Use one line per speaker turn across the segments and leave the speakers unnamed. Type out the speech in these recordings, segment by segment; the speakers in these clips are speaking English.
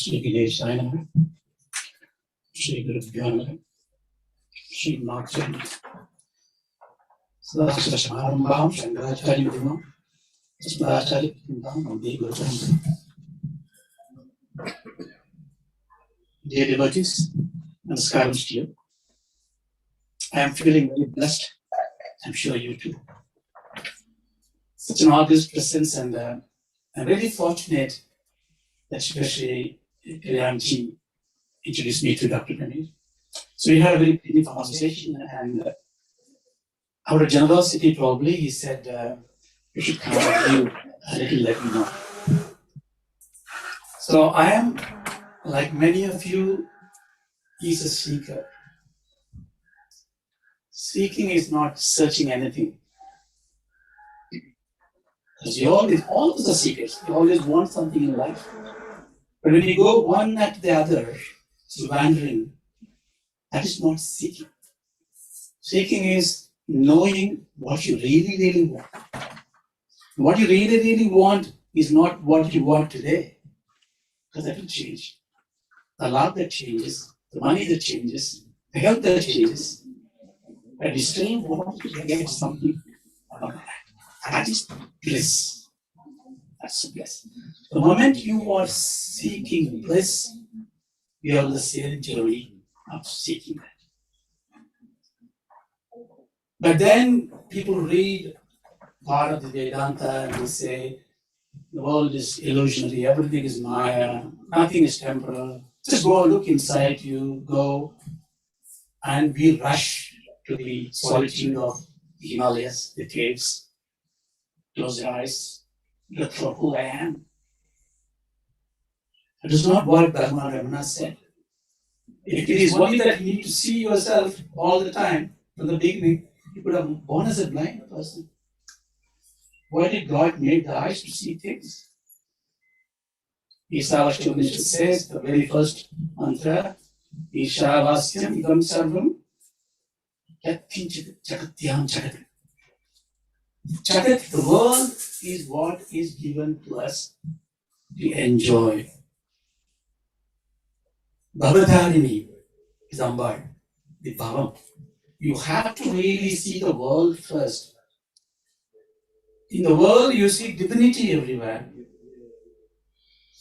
Shri Gileshaya Namaha, Shri Gurubhyo Namaha, Shri Marchand, Sadashiva Shankaracharya Vedam, Sadacharya Vedam, and Devi Guru. Dear devotees, namaskaram to you. I am feeling very blessed. I'm sure you too. Such an august presence, and I'm really fortunate that Shri Vedamji introduced me to Dr. Pranir. So we had a very brief conversation, and out of generosity, probably, he said, you should come and you a little, let me know. So I am, like many of you, is a seeker. Seeking is not searching anything. Because all of us are seekers. We always want something in life. But when you go one after the other, so wandering, that is not seeking. Seeking is knowing what you really, really want. What you really, really want is not what you want today, because that will change. The love that changes, the money that changes, the health that changes, but you still want to get something out of that. That is bliss. That's bliss. The moment you are seeking bliss, you are on the same journey of seeking that. But then people read part of the Vedanta and they say the world is illusionary, everything is Maya, nothing is temporal. Just go look inside you, go, and we rush to the solitude of the Himalayas, the caves, close your eyes, look for who I am. It is not what Brahma Ramana said. If it is only that you need to see yourself all the time from the beginning, you could have born as a blind person. Why did God make the eyes to see things? Ishavasya says, the very first mantra, Ishavasyam idam sarvam yatkinchit jagatyam jagat. Jagat, the world is what is given to us to enjoy. Bhavadharini is Ambar, the Bhavam. You have to really see the world first. In the world, you see divinity everywhere.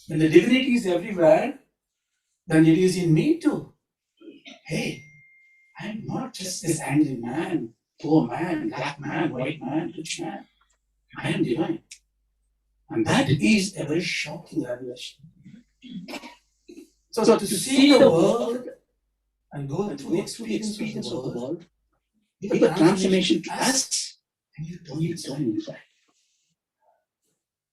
When the divinity is everywhere, then it is in me too. Hey, I'm not just this angry man, poor man, black man, white man, rich man. I am divine. And that is a very shocking revelation. So to see the world and go through the experience of the world, give a transformation to us, and you don't need so many that.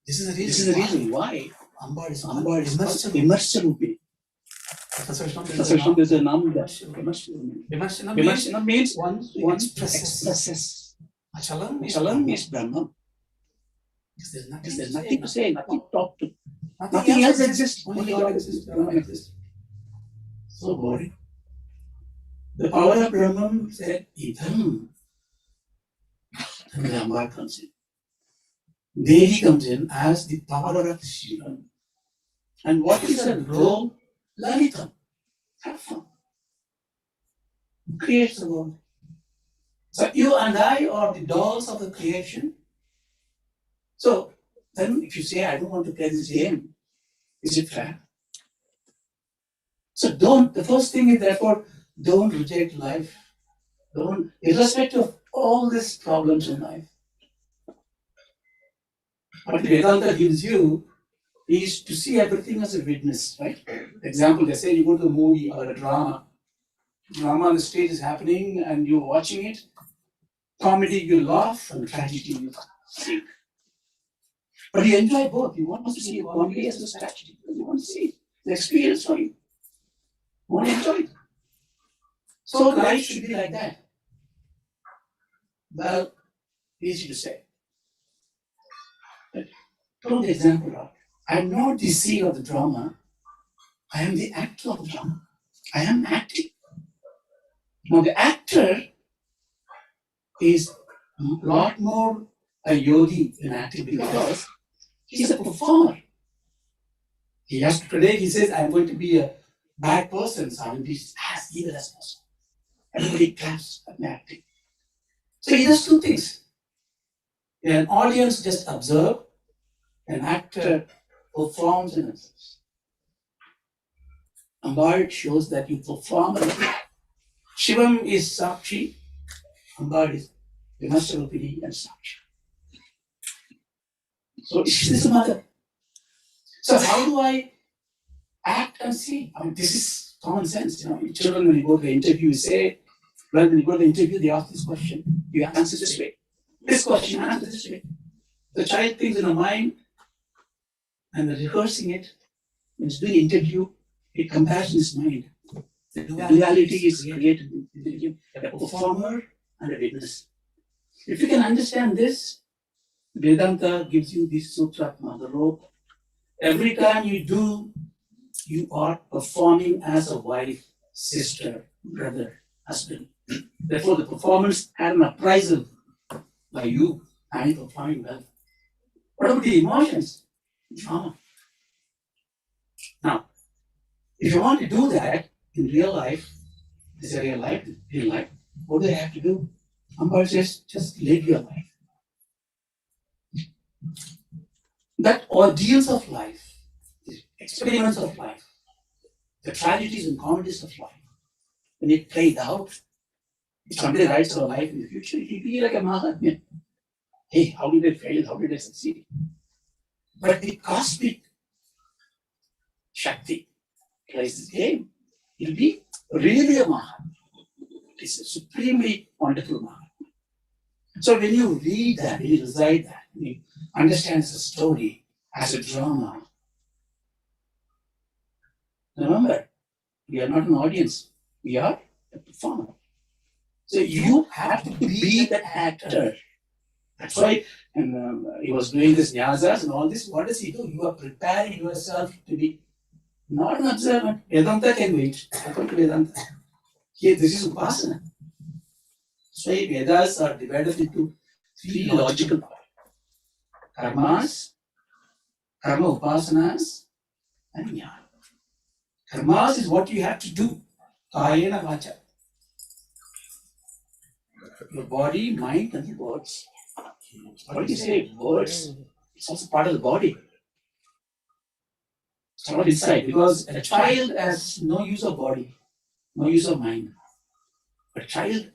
This is the reason why Ambar is Vimarsharupi. Vimarshanam is a noun that Vimarshanam means one expresses. Achalam is Brahman. Because there's nothing to say, nothing to talk to. Nothing else exists. Only God exists. Brahman exists. So boring. The power of Brahman said, Idam. And the Ambar comes in. Devi comes in as the power of Shiva. And what is her role? Lalitam. Have fun. Creates the world. So you and I are the dolls of the creation. So then if you say, I don't want to play this game, is it fair? So the first thing is therefore, don't reject life. Irrespective of all these problems in life. What Vedanta gives you is to see everything as a witness, right? Example, they say you go to a movie or a drama. Drama on the stage is happening and you're watching it. Comedy, you laugh, and tragedy, you sing. But you enjoy both. You want to see the comedy as well as tragedy. You want to see the experience for you. You want to enjoy it. So life should be like that. Well, easy to say. But throw the example out. I am not the scene of the drama. I am the actor of the drama. I am acting. Now the actor is a lot more a yogi than acting because he's a performer. He has to predict. He says, I'm going to be a bad person, so I will be as evil as possible. Everybody claps at my acting. So he does two things. An audience just observe, an actor performs in themselves. Ambar shows that you perform. Shivam is Sakshi, Ambar is Vimasarupini and Sakshi. So is this a mother? So how do I act and see? I mean, this is common sense. Children, when you go to the interview, you say, well, when you go to the interview, they ask this question. You answer this way. This question, answer this way. The child thinks in a mind, and rehearsing it. When it's doing interview, it compares in his mind. The duality is created in him, a performer and a witness. If you can understand this, Vedanta gives you this sutra, the rope. Every time you do, you are performing as a wife, sister, brother, husband. Therefore, the performance had an appraisal by you. I am performing well. What about the emotions? Drama. Now, if you want to do that in real life, this is real life, what do I have to do? Ambar says, just live your life. That ordeals of life, the experiments of life, the tragedies and comedies of life, when it played out, if somebody writes our life in the future, it will be like a Mahatmya. Hey, how did I fail? How did I succeed? But the cosmic Shakti plays this game. It will be really a Mahatmya. It's a supremely wonderful Mahatmya. So when you read that, when you recite that, when you understand the story as a drama, remember, we are not an audience. We are a performer. So you have to be that actor. That's why he was doing this nyasas and all this. What does he do? You are preparing yourself to be not an observant. Vedanta can wait. Welcome to Vedanta. Here, this is Upasana. So Vedas are divided into three logical parts. Karmas, Karma Upasanas, and Jnana. Karmas is what you have to do. Kayena Vacha. Your body, mind, and words. What do you say? Words. It's also part of the body. It's not inside, because a child has no use of body, no use of mind. A child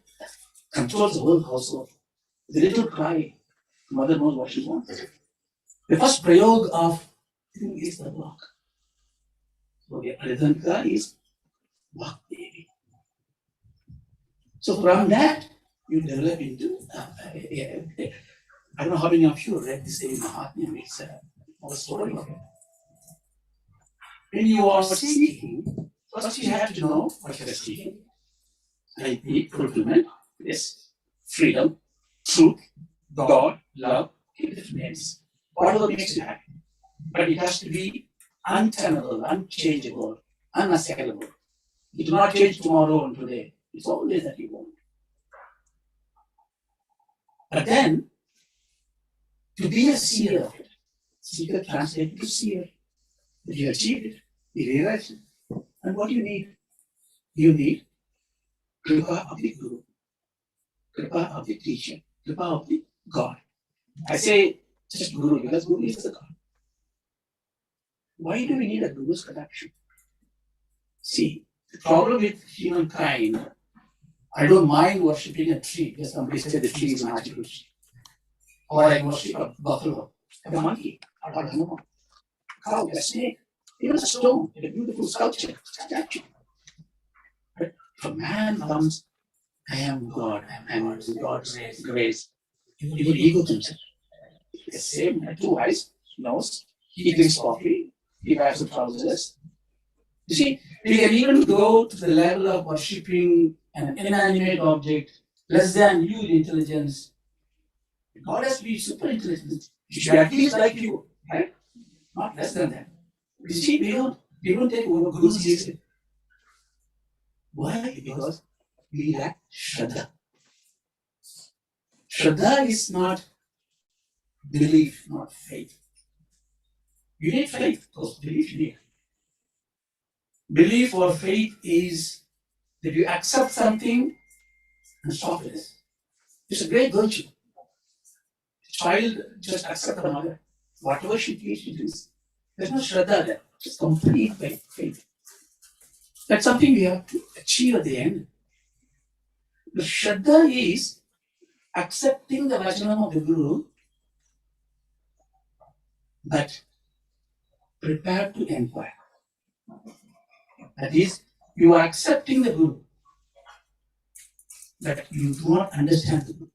controls the whole household. The little cry, mother knows what she wants. The first prayog of thing is the walk. So the Aridanka is walk baby. So from that, you develop into, I don't know how many of you read this in Mahatmya, it's a story of it. When you are seeking, first you have to know what you are seeking. I need fulfillment, yes, freedom, truth, God, love, different names. Whatever makes you happy. But it has to be untenable, unchangeable, unassailable. It will not change tomorrow and today. It's always that you want. But then, to be a seer of it, seeker translated to seer. You achieved it, you realize it. And what do you need? You need Kripa of the Guru, Kripa of the teacher, Kripa of the God. I say just Guru because Guru is the God. Why do we need a Guru's connection? See, the problem with humankind, I don't mind worshipping a tree because somebody said the tree is a magical tree. Or I worship a buffalo, a monkey, or a animal, a cow, a snake, even a stone, a beautiful sculpture, statue. But from man comes, I am God, I am God's grace. Your ego comes in. The same, 2 eyes, nose, he drinks coffee, he wears the trousers. You see, we can even go to the level of worshipping an inanimate object less than you in intelligence. God has to be super intelligent. He should be at least like you, right? Not less than that. You see, we don't take over Guru's seriously. Why? Because we lack Shraddha. Shraddha is not belief, not faith. You need faith, of course, belief you need. Belief or faith is that you accept something and stop with it. It's a great virtue. The child just accepts the mother. Whatever she feels, she does. There's no shraddha there. It's complete faith. That's something we have to achieve at the end. The shraddha is accepting the vachanam of the Guru, but prepared to inquire. That is, you are accepting the Guru, but you do not understand the Guru.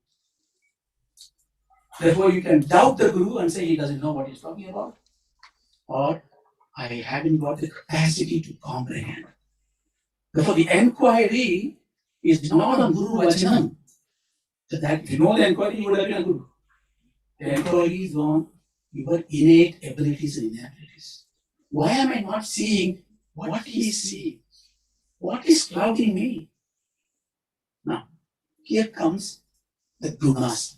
Therefore, you can doubt the Guru and say he doesn't know what he's talking about, or I haven't got the capacity to comprehend. Therefore, the enquiry is not on Guru Vachanam. So that if you know the enquiry, you would have been a Guru. The enquiry is on your innate abilities and inabilities. Why am I not seeing what he is seeing? What is clouding me? Now, here comes the gunas.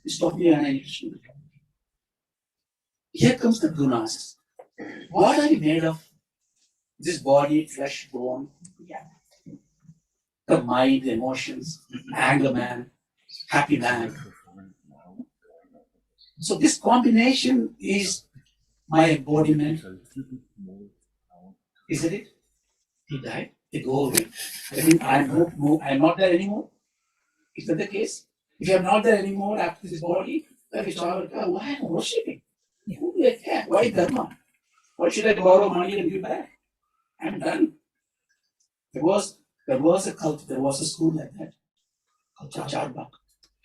Stop me and I need to. Here comes the gunas. What are we made of? This body, flesh, bone, the mind, the emotions, anger man, happy man. So this combination is my embodiment. Isn't it? He died, they go away. I mean, I'm not there anymore. Is that the case? If I'm not there anymore after this body, then it's all, why am I worshipping? Who do I care? Why dharma? Why should I borrow money and give back? I'm done. There was a cult, there was a school like that, called Charbak.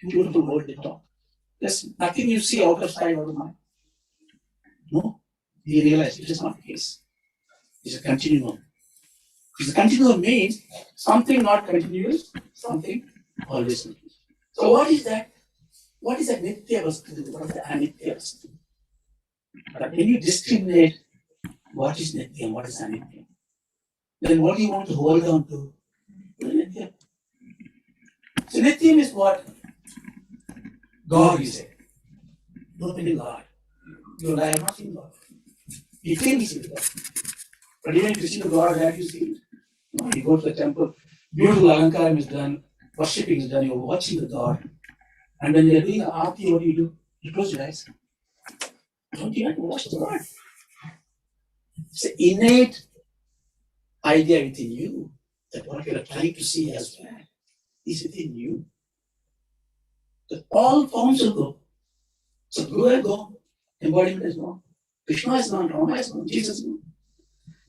Beautiful word they talk. There's nothing you see out of sight, out of mind. No, we realize it is not the case. It's a continuum. It's a continuum means something not continuous, something always continuous. So what is that? What is that nitya vastu? What is the anitya vastu? But when you discriminate what is nitya and what is anitya, then what do you want to hold on to? Nitya. So nitya is what? God, you say. Don't believe God. You and I have not seen God. You think you see God. But even if you see the God, have you seen it? No, you go to the temple, beautiful alankaram is done, worshipping is done, you're watching the God. And when they're doing the aarti, what do? You close your eyes. Don't you have to watch the God? It's an innate idea within you that what you're trying to see as bad is within you. That all forms will go. So Guru has gone, embodiment is gone, Krishna is gone, Rama is gone, Jesus is gone.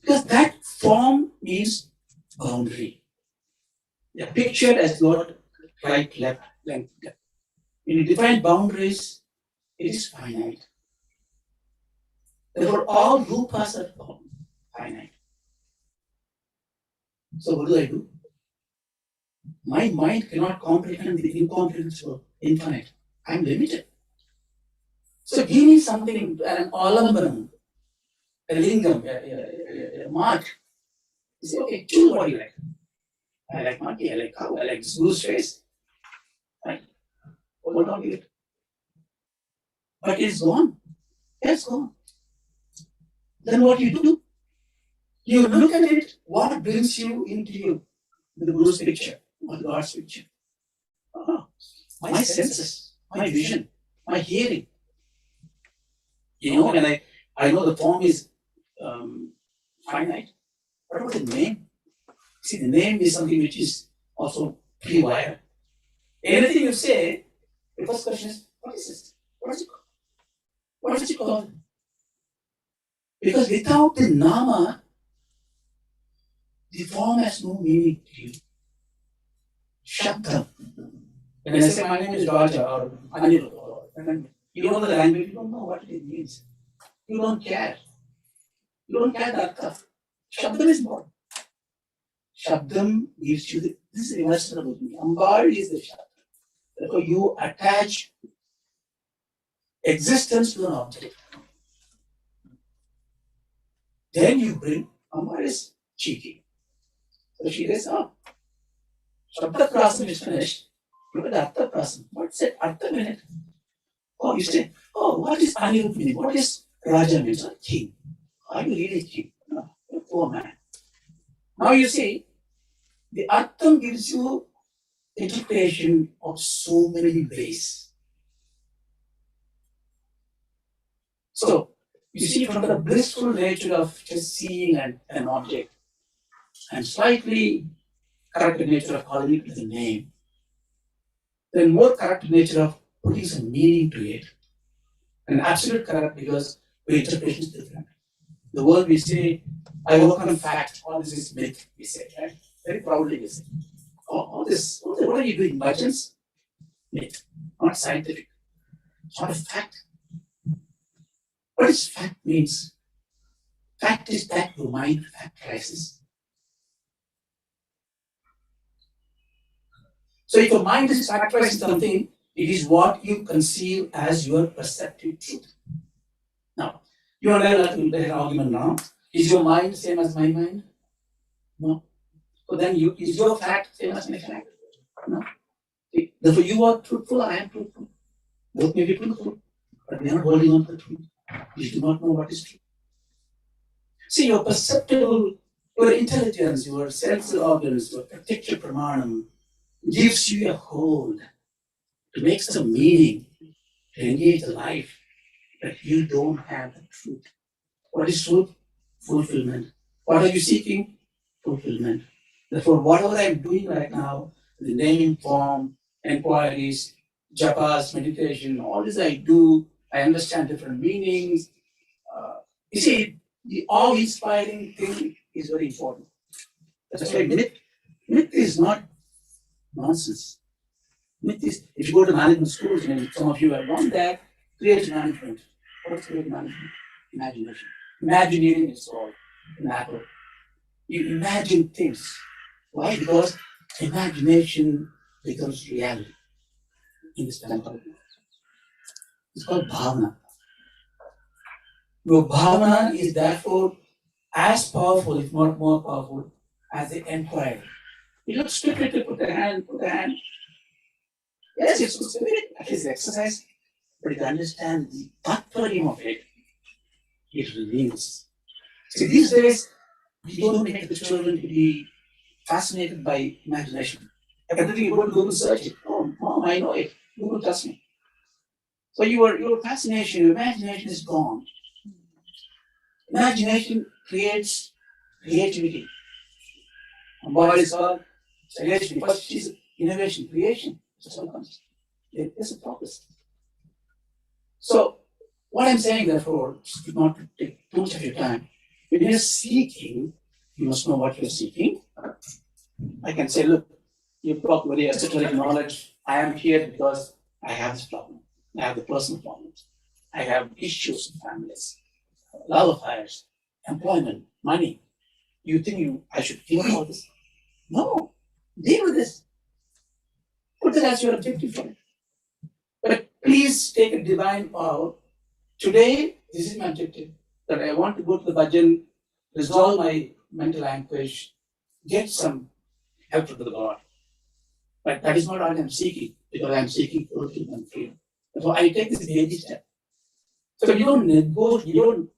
Because that form means boundary. They're pictured as God, right, left, length, depth. When you define boundaries, it is finite. Therefore, all rupas are finite. So what do? My mind cannot comprehend the incomprehensible, infinite. I'm limited. So give me something, an alambanam, a lingam, a mark. You say, okay, choose what you like. I like monkey, I like cow, I like this goose face. Right? Hold on to it. But it's gone. It's gone. Then what do? You look at it, what brings you into you? The Guru's picture, or God's picture. Oh, my senses, my vision, my hearing. You know, when I know the form is finite, what about the name? See, the name is something which is also pre-wired. Anything you say, the first question is, what is this? What is it called? What is it called? Because without the nama, the form has no meaning to you. Shabdam. When I say my name is Raja or Anil, you know the language, you don't know what it means. You don't care. You don't care the artha. Shabdam is more. Shabdam gives you this is reversible. Ambal is the Shabdam. Therefore, you attach existence to an object. Then you bring Ambal is cheeky. So she says, Shabda Prasam is finished. Look at the Artha Prasam. What's it? Artha minute. Oh, you say, what is Anirudh meaning? What is Raja means? King. Are you really king? No. poor man. Now you see, the Artham gives you interpretation of so many ways. So, you see, from the blissful nature of just seeing an object and slightly corrected nature of calling it with a name, then more correct nature of putting some meaning to it, and absolute correct because the interpretation is different. The word we say, I work on fact, all this is myth, we say, right? Very proudly we say. All this, what are you doing? Legends? Myth, not scientific. It's not a fact. What is fact means? Fact is that your mind factorizes. So if your mind is factorizing something, it is what you conceive as your perceptive truth. Now, you and I will have an argument now. Is your mind same as my mind? No. So then is your fact same as my fact? No. Therefore, you are truthful, I am truthful. Both may be truthful, but we are not holding on to the truth. You do not know what is true. See, your perceptible, your intelligence, your sense organs, your pratitya pramanam gives you a hold to make some meaning, to engage the life, but you don't have the truth. What is truth? Fulfillment. What are you seeking? Fulfillment. Therefore, whatever I'm doing right now, the naming form, inquiries, japas, meditation, all this I do, I understand different meanings. You see, the awe-inspiring thing is very important. That's why myth is not nonsense. Myth is, if you go to management schools, and some of you have gone there, creative management. What is creative management? Imagination. Imagineering is called in Apple. You imagine things. Why? Because imagination becomes reality in this temple. It's called bhavana. Your bhavana is therefore as powerful, if not more powerful, as the inquiry. You look stupid, put the hand. Yes, it's stupid, that is exercise, but to understand the tattva of it, it reveals. See, these days, we don't make the children to be fascinated by imagination. Everything you go to Google search it. Oh, Mom, I know it. Google tells me. So your fascination, your imagination is gone. Imagination creates creativity. And what is called creativity? First is innovation, creation. It's a process. So, what I'm saying, therefore, not to take too much of your time, when you're seeking, you must know what you're seeking. I can say, look, you've got very esoteric knowledge. I am here because I have this problem. I have the personal problems. I have issues in families, love affairs, employment, money. You think I should give up all this? No, deal with this. Put that as your objective for it. But please take a divine vow. Today, this is my objective. That I want to go to the bhajan, resolve my mental anguish, get some help from the God. But that is not what I'm seeking, because I'm seeking fulfillment and freedom. So I take this baby step. So you don't negotiate, you don't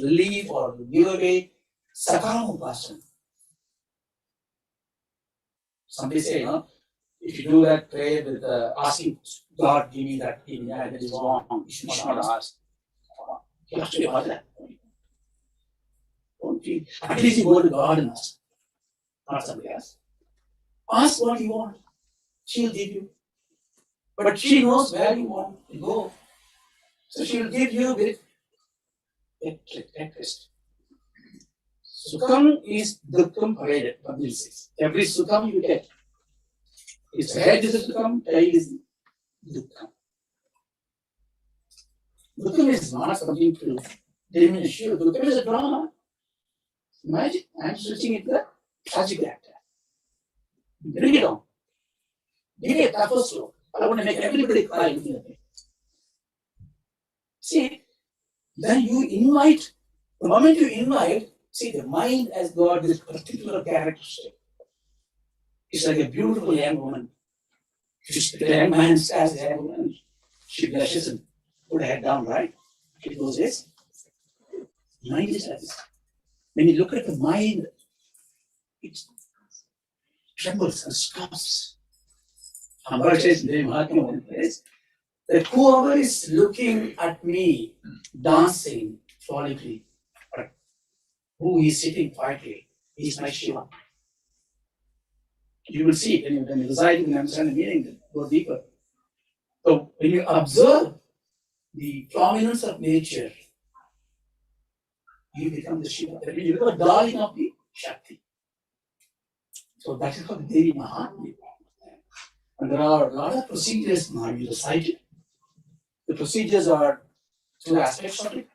relieve or give away sakama upasana. Somebody say, if you do that prayer with asking God, give me that, that is wrong. You should not ask. You have to be about that. Don't you? At least you go to God and ask, not somebody else. Ask what you want. She'll give you. But she knows where you want to go. So she'll give you with interest. Sukham is dukkam paraded, Bible says. Every sukham you get. If the head is a sukham, tail is dukkam. Dukkam is not something to diminish you. Dukkam is a drama. Imagine, I'm switching it to the tragic actor. Bring it on. Give me a tougher slope. I want to make everybody cry in here. See, then you invite, the moment you invite, see, the mind has got this particular characteristic. It's like a beautiful young woman. The young man stares at the young woman. She blushes and put her head down, right? She goes, yes. Mind is like this. When you look at the mind, it trembles and stops. Amba says, that whoever is looking at me dancing frolickly, who is sitting quietly, is my Shiva. You will see when you reside and understand the meaning, go deeper. So when you observe the prominence of nature, you become the Shiva. That means you become a darling of the Shakti. So that is how the Devi Mahatmya. And there are a lot of procedures now you recited. The procedures are two aspects of it.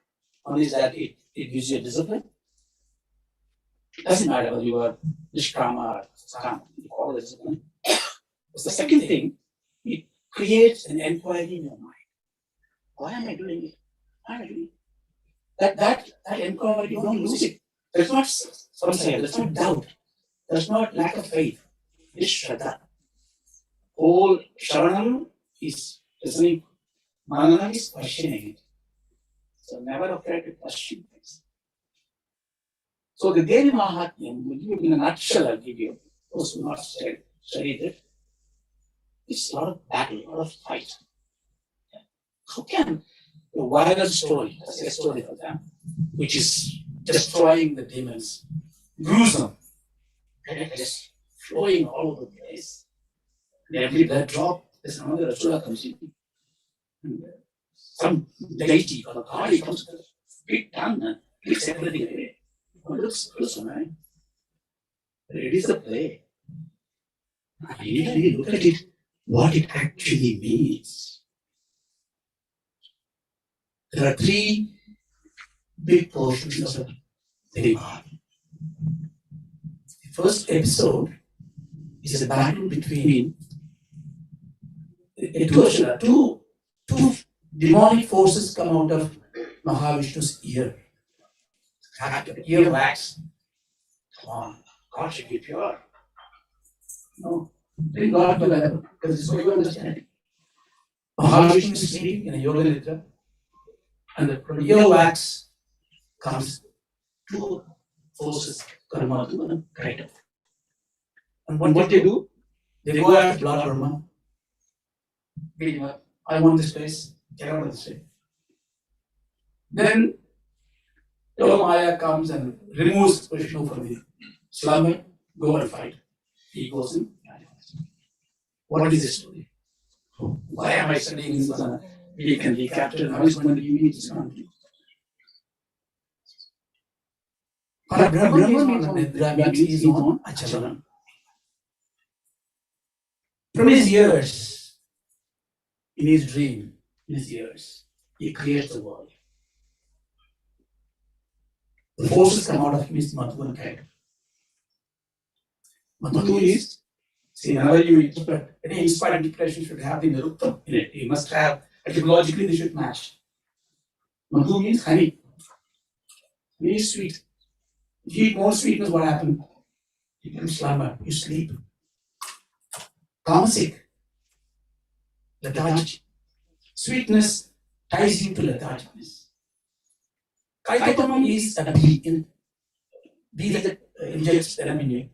One is that it gives you a discipline. It doesn't matter whether you are Nishkama or Sakama, you call it discipline. But the second thing, it creates an inquiry in your mind. Why am I doing it? Why am I doing it? That inquiry, you don't lose it. There's not samsaya, there's not doubt, there's not lack of faith. It's Shraddha. Whole Shravanam is listening, Manana is questioning it. So never afraid to question things. So the Devi Mahatmya, will give you in a nutshell, I'll give you. Those who not studied it. It's a lot of battle, a lot of fight. How can the violent story, that's a story for them, which is destroying the demons, gruesome, just flowing all over the place. And every blood drop, there's another Asura comes in. And some deity or Kali comes with a big tongue and picks everything away. It looks gruesome, right? But it is a play. You need to really look at it, what it actually means. There are three big portions of the Mahatmya. The first episode is a battle between two demonic forces come out of Mahavishnu's ear. Ear wax. Come on, God should be pure. No, bring God to level because it's so you understand. Mahavishnu is sleeping in a yoga nidra, and the ear wax comes two forces, Karmatu and Kaita. And what they do, they go after Lord Brahma, beat him up. I want this place, get out of this way. Then Yoga Maya comes and removes Vishnu from the slumber, go and fight. He goes in. What is the story? Why am I studying this? He can be captured. How is going to be this country? Brahma means on Nidra, he is on Acharan. From his ears, in his dream, in his ears, he creates the world. The forces come out of him is Madhu and Kaita. Madhu is, see, whenever you interpret, any inspired interpretation should have the Niruptam in it. You must have, etymologically, they should match. Madhu means honey. Honey is sweet. If you eat more sweetness, what happens? You become slumber, you sleep. Tamasic, lethargy. Sweetness ties you to lethargicness. Kaitamam is a bee that injects venom in you.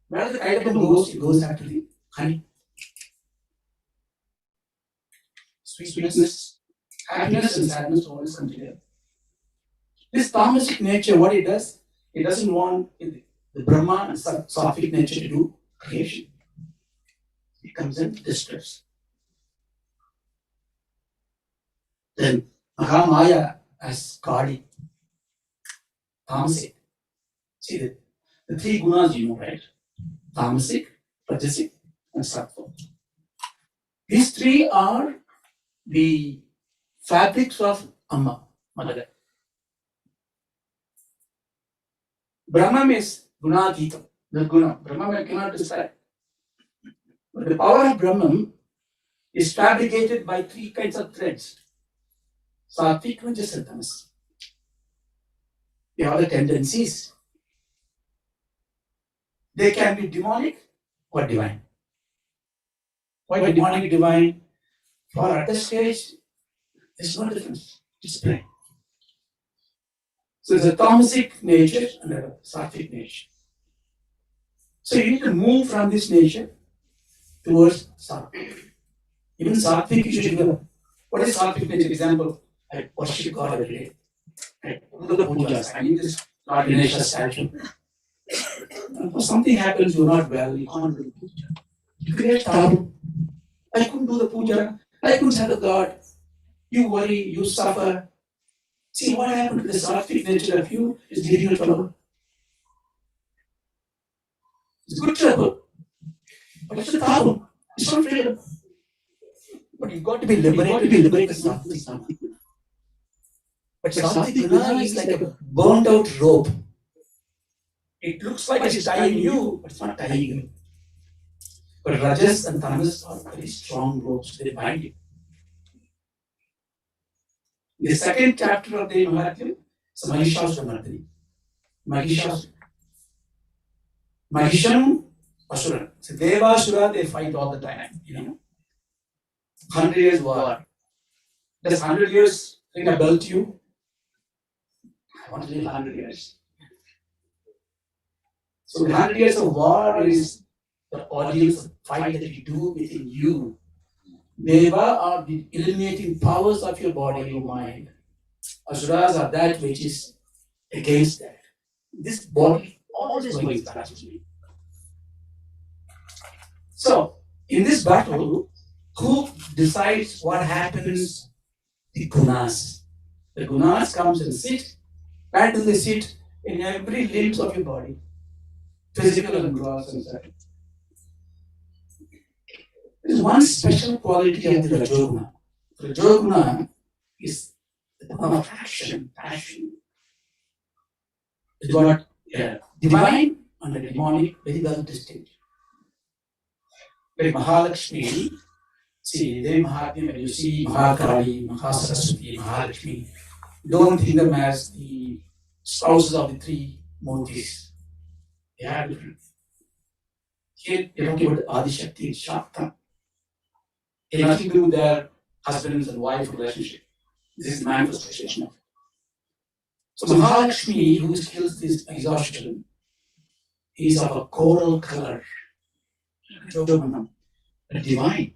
Where the kaitamam goes, it goes after the honey. Sweetness, happiness and sadness always come together. This tamasic nature, what it does, it doesn't want the Brahma and Sattvic nature to do creation. It comes in distress. Then Mahamaya as Kali, tamasic. See the three gunas you know, right? Tamasic, Rajasic, and Sattva. These three are the fabrics of Amma, Mother. Brahman is Gunadhita, the Guna. Brahman cannot describe. But the power of Brahman is fabricated by three kinds of threads. Sattvic, Rajas, and Tamas. They are the tendencies. They can be demonic or divine. Why demonic, divine? For at this stage, there's no difference. It's plain. So there's a tamasic nature and a sattvic nature. So you need to move from this nature towards sattvic. Even sattvic you should develop. What is sattvic nature? Example, I worship God every day. I do the pujas. I need this Lord Ganesha statue. And if something happens, you're not well, you can't do the puja. You create trouble. I couldn't do the puja. I couldn't serve the God. You worry, you suffer. See what happened to the sattvic nature of you is giving you trouble. It's good trouble. But it's a problem. It's not freedom. But you've got to be liberated from sattvic. But sattvic is like a burnt out rope. It looks like it's tying you, but it's not tying you. But rajas and tamas are very strong ropes. They bind you. The second chapter of the Mahatma is Mahishasura. Mahisham, Asura. So Devasura, they fight all the time, 100 years war. Does 100 years ring a bell to you? I want to live 100 years. So 100 years of war is the audience fight that you do within you. Deva are the eliminating powers of your body, your mind. Asuras are that which is against that. This body always wins battle. So, in this battle, who decides what happens? The gunas. The gunas comes and sit. Where do they sit? In every limb of your body. Physical and gross and such. There's one special quality of the Rajoguna. The Rajoguna is the guna of action, passion. It's got divine and the demonic very well distinct. Like Mahalakshmi, see, they Mahatma, when you see Mahakali, Mahasaraswati, Mahalakshmi, don't think them as the spouses of the three Murtis. They are different. Here, you're talking about Adishakti and Shakta. It has nothing to do with their husbands and wife relationship. This is the manifestation of it. So Mahalakshmi, who kills this exhaustion, is of a coral color, divine.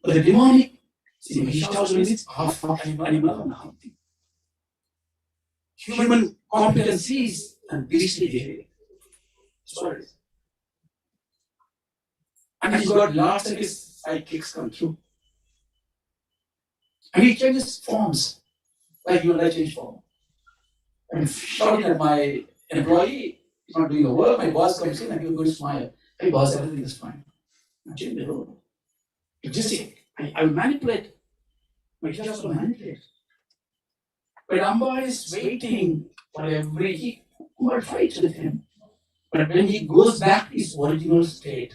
But the demonic, see, Mahishasura is half animal and half thing. Human competencies and beastly behavior. That's what it is. And he's got lots of his sidekicks come through. And he changes forms, like you and I change form. I'm shouting at my employee, he's not doing the work, my boss comes in and he's going to smile. Hey boss, everything is fine. I'm changing the role. Just I will manipulate. My just will manipulate. But Amba is waiting for every fight with him. But when he goes back to his original state,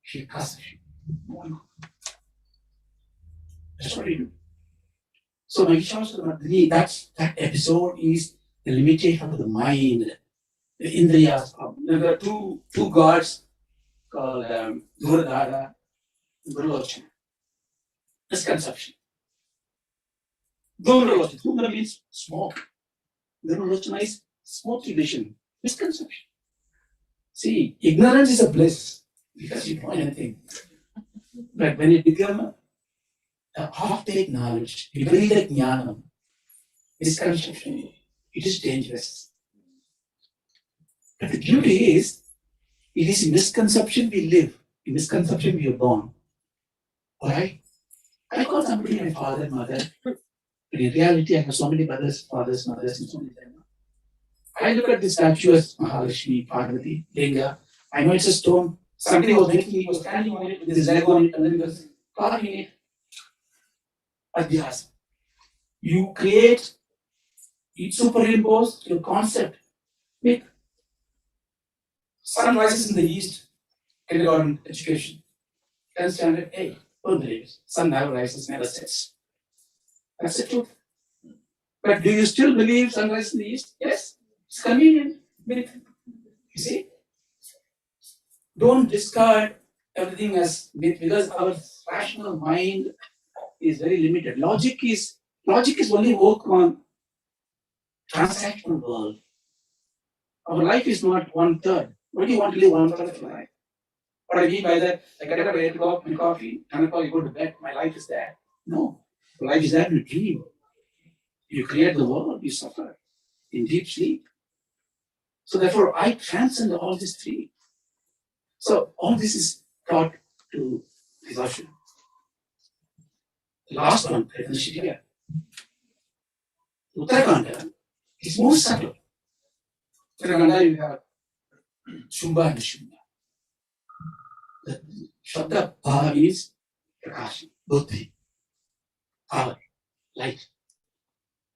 she cusses him. That's what he do. So Mahishasura, that episode is the limitation of the mind, the Indriyas. There are two gods called Duradara and Durlochana. Misconception. Durlochana means smoke. Durlochana is smoky vision. Misconception. See, ignorance is a bliss because you know anything. But when it becomes a half-baked knowledge, viparita jnanam, misconception, it is dangerous. But the beauty is, it is in misconception we live, in misconception we are born. Why? I call somebody my father, mother, but in reality I have so many brothers, fathers, mothers, and so many them. I look at this statue as Mahalakshmi, Parvati, Linga. I know it's a stone. Somebody was making it, he was standing on it with his leg on it, and then he was carving it. Adhyas. You create, you superimpose your concept. Make sun rises in the east, kindergarten education. 10th standard, hey, don't believe it. Sun never rises, never sets. That's the truth. But do you still believe sun rises in the east? Yes. It's convenient. You see? Don't discard everything as myth because our rational mind is very limited. Logic is only work on transactional world. Our life is not 1/3. What do you want to live 1/3 of your life? What I mean by that, I get up at 8 o'clock, my coffee, 10 o'clock, you go to bed, my life is there. No. Life is there in a dream. You create the world, you suffer in deep sleep. So therefore, I transcend all these three. So all this is taught to devotion. The last one, Shikya. Uttarakhanda is more subtle. Uttarakhanda, you have Shumba and Shumba. The Shabda Bhava is Prakash, Buddhi, power, light.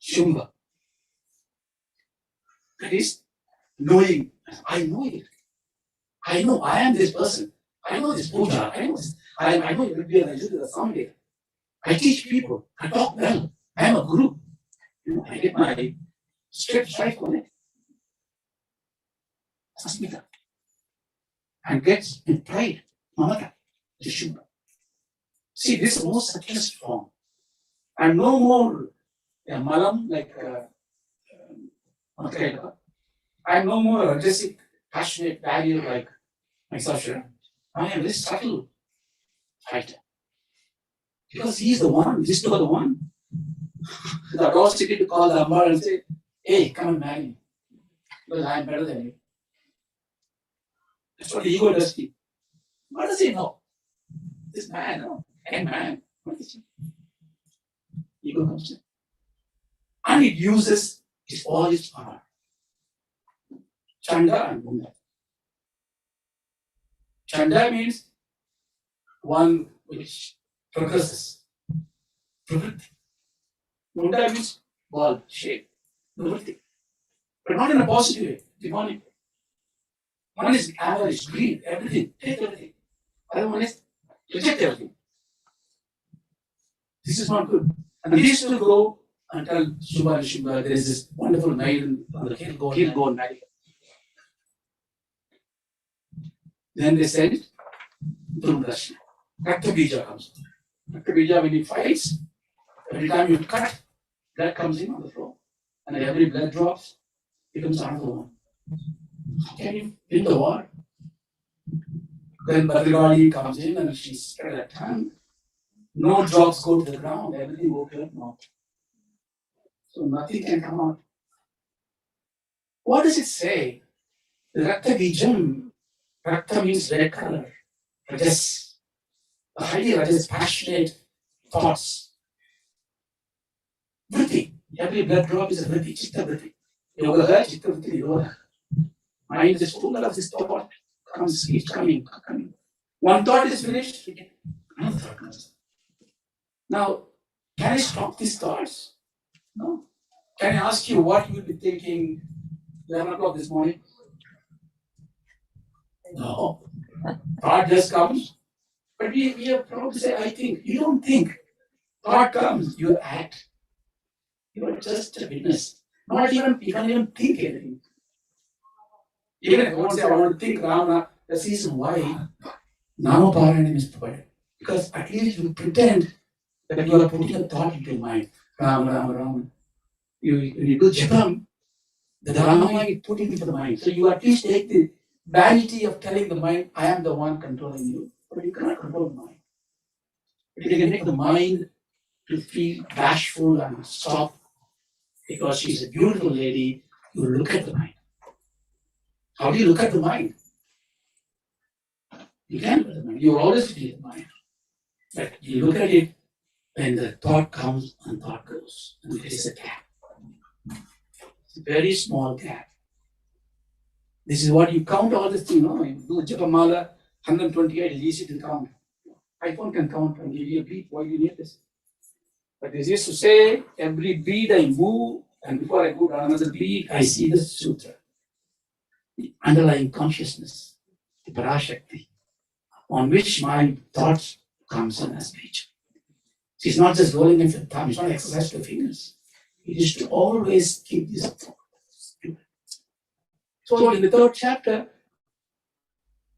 Shumba. That is knowing. I know it. I know I am this person. I know this puja. I know this. I know it will be an Ajita someday. I teach people. I talk well. I am a guru. I get my straight strike on it. Asmita. And gets in pride. Mamata. Jishumba. See, this is the most subtlest form. And no more malam like I am no more aggressive, passionate barrier like myself. I am very subtle fighter. Because he is the one, this is the one. The audacity to call the Ambar and say, hey, come and marry me. Because I am better than you. That's what the ego does. What does he know? This man, no? Hey man, what is he? Ego comes in. And it uses all its power. Chanda and Munda. Chanda means one which progresses. Pravritti. Munda means ball, shape. Pravritti. But not in a positive way, demonic. One is avarice, greed, everything, take everything. Other one is reject everything. This is not good. And these two go until Shubha and Shubha, there is this wonderful maiden on the hill go and marry. Then they send Dhruva. Rakta Bija comes. Rakta Bija, when he fights, every time you cut, blood comes in on the floor. And every blood drops, becomes another one. How can you win the war? Then Bhadragali comes in and she's spread her tongue. No drops go to the ground, everything goes to the mouth. So nothing can come out. What does it say? Rakta Bijam. Rakta means red color. Rajas. The highly Rajas, passionate thoughts. Vritti. Every blood drop is a vritti, chitta vritti. Yoga, chitta vritti, yoga. Mind is full of this thought. Keeps coming. One thought is finished, another thought comes. Now, can I stop these thoughts? No. Can I ask you what you will be thinking 11 o'clock this morning? No. Thought just comes. But we are proud to say, I think. You don't think. Thought comes, you act. You are just a witness. You can't even think anything. Even if I want to say, I want to think Rama, the reason why Nama Parayanam is provided. Because at least you pretend that you are putting a thought into your mind. Rama. When you do Japam, the Rama is put into the mind. So you at least take the vanity of telling the mind, I am the one controlling you. But you cannot control the mind. But you can make the mind to feel bashful and soft because she's a beautiful lady, you look at the mind. How do you look at the mind? You can't look at the mind. You always feel the mind. But you look at it when the thought comes and thought goes. And there is a gap. It's a very small gap. This is what you count all this thing, no? You do Japamala, 128 is easy to count. iPhone can count and give you a beat. Why do you need this? But this used to say, every beat I move, and before I go to another beat, I see the sutra. The underlying consciousness, the Parashakti, on which my thoughts comes in as speech. It's not just rolling in the thumb, it's not exercise to fingers. It is to always keep this thought. So in the third chapter,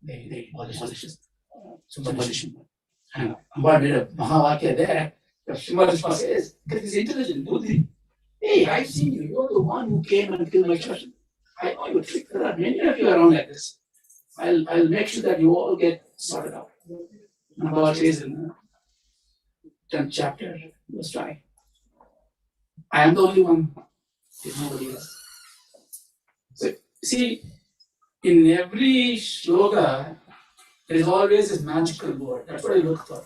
they abolish Shumba. And Amba did a Mahavakya there. The Shumba says, because he's intelligent, Buddhi. Hey, I've seen you. You're the one who came and killed my church. I know you trick. There are many of you around like this. I'll make sure that you all get sorted out. And God says in the 10th chapter, verse 5, I am the only one. There's nobody else. So, see, in every shloka, there is always this magical word. That's what I look for.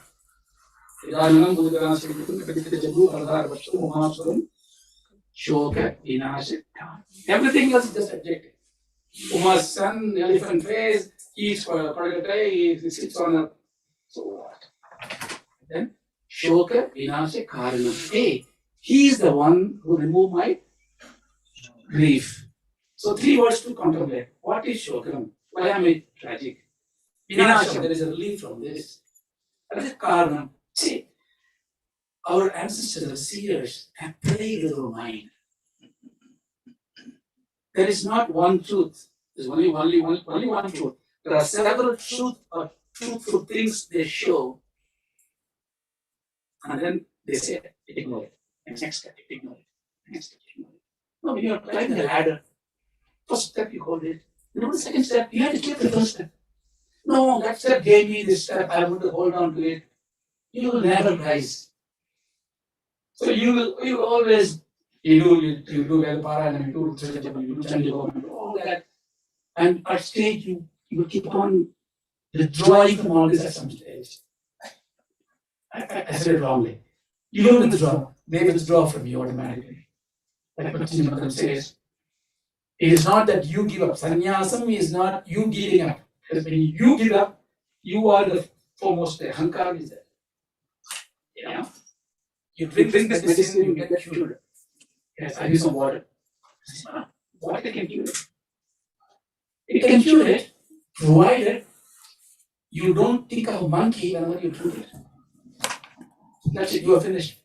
Everything else is just adjective. Uma's son, elephant face, eats for a particular he sits on a. So what? Then Shoka Vinasha Karanam. Hey, he is the one who removed my grief. So 3 words to contemplate. What is Shokam? Why am I tragic? Vinasha, there is a relief from this. That is Karanam. See, our ancestors, the seers, have played with our mind. There is not one truth. There's only one truth. There are several truthful things they show, and then they say, ignore it. And next step, ignore it. Next step, ignore it. No, when you are climbing a ladder, first step you hold it. You know the second step, you have to keep the first step. No, that step gave me this step, I want to hold on to it. You will never rise. So you always you do Velpara and you do Chandigarh and all that. And at stage you keep on withdrawing from all this at some stage. I said it wrongly. You don't withdraw, they withdraw from you automatically. Like what Madam says. It is not that you give up. Sannyasam is not you giving up. Because when you give up, you are the foremost there. Hankar is there. You know? You drink this medicine, you get cured. Yes, I use some water. Water can cure it. It can cure it, provided you don't think of a monkey whenever you drink it. That's it, you are finished.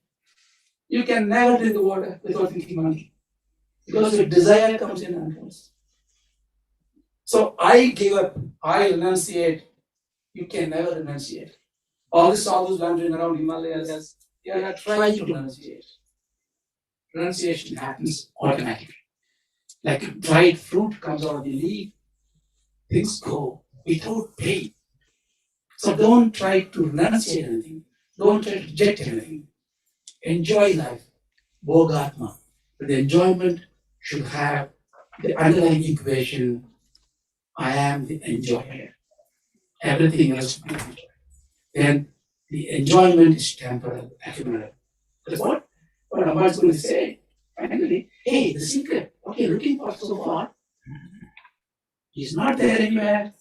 You can never drink the water without thinking monkey. Because your desire comes in and goes. So I give up, I renunciate. You can never renunciate. All the sadhus wandering around Himalayas, they are trying to renunciate. Renunciation happens automatically. Like a dried fruit comes out of the leaf, things go without pain. So don't try to renunciate anything. Don't try to reject anything. Enjoy life. Bhogatma. But the enjoyment should have the underlying equation. I am the enjoyer. Everything else will be enjoyed. Then the enjoyment is temporal, ephemeral. That's what Amma is going to say. Finally, hey, the secret, what you're looking for so far, is not there anywhere.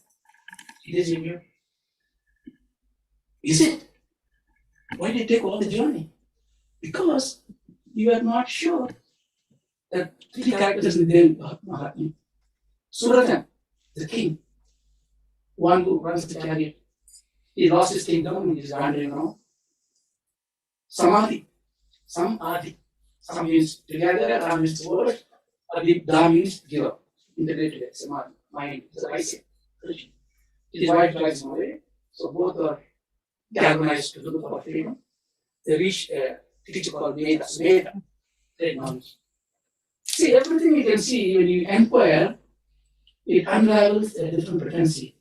It is in you. Is it? Why did you take all the journey? Because you are not sure that 3 characters in the Mahatma. Suratan, the king, one who runs the chariot. He lost his kingdom and he's wandering around. Samadhi, some adi. Some means together, Ram means the word, Adi, Da means give up. Integrated it, Samadhi, mind, is a bicep. His wife drives him away. So both are galvanized to look for freedom. They reach a teacher called Vedam, great knowledge. See, everything you can see when you inquire, it unravels a different frequency.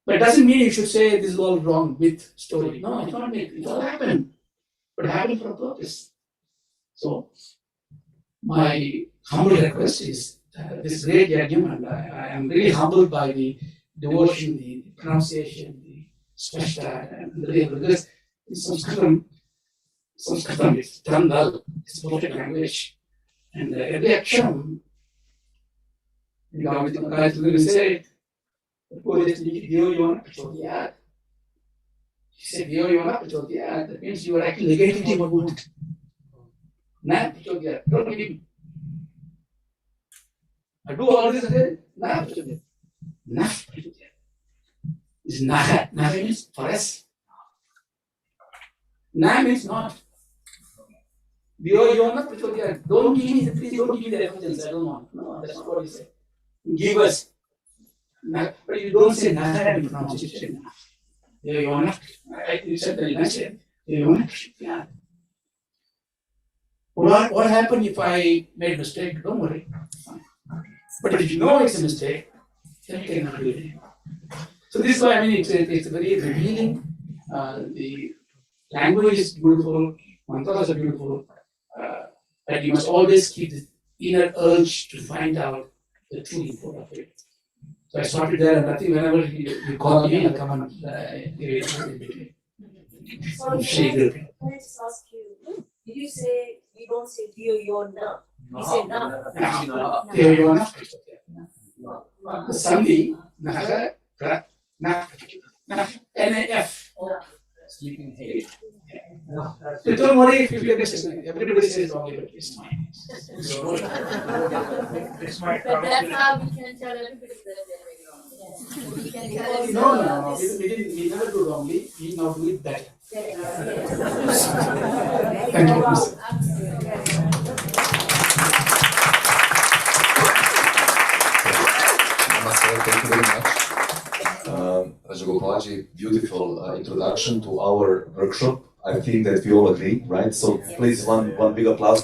But it doesn't mean you should say this is all wrong with story. No, it's not myth. It all happened. But it happened for a purpose. So, my humble request is this great yajna, and I am really humbled by the devotion, the pronunciation, the spashta, and because in Sanskritam is done well. It's a perfect language. And every aksharam, you guys are going to say, he said, that means you are actually negating about it. Don't give me. I do all this and then, is naha. Naha means for us. Na means not. Don't give me, please don't give me the evidence. I don't want. No, that's not what he said. Give us. But you don't say naha in pronunciation. You said that you mentioned. Yeah. What happened if I made a mistake? Don't worry. Fine. But if you know it's a mistake, then you cannot do it anymore. So this is why it's very revealing. The language is beautiful, mantras are beautiful, but you must always keep this inner urge to find out the true import of it. So I stopped it there, and I think whenever you call me, I'll come and give it in between. Shake it.
Can I just ask you, did you say, you don't say dear, you're not? You say not.
There you are. Sandi, Naha, NAF. Sleeping head. So don't worry if you get this. Everybody says wrongly, but it's fine.
But that's how we can tell everybody that they're very wrong. We can tell
No. We never do wrongly. We now do it better. Thank you.
Thank you very much. Gopalji, beautiful introduction to our workshop. I think that we all agree, right? So please, one big applause.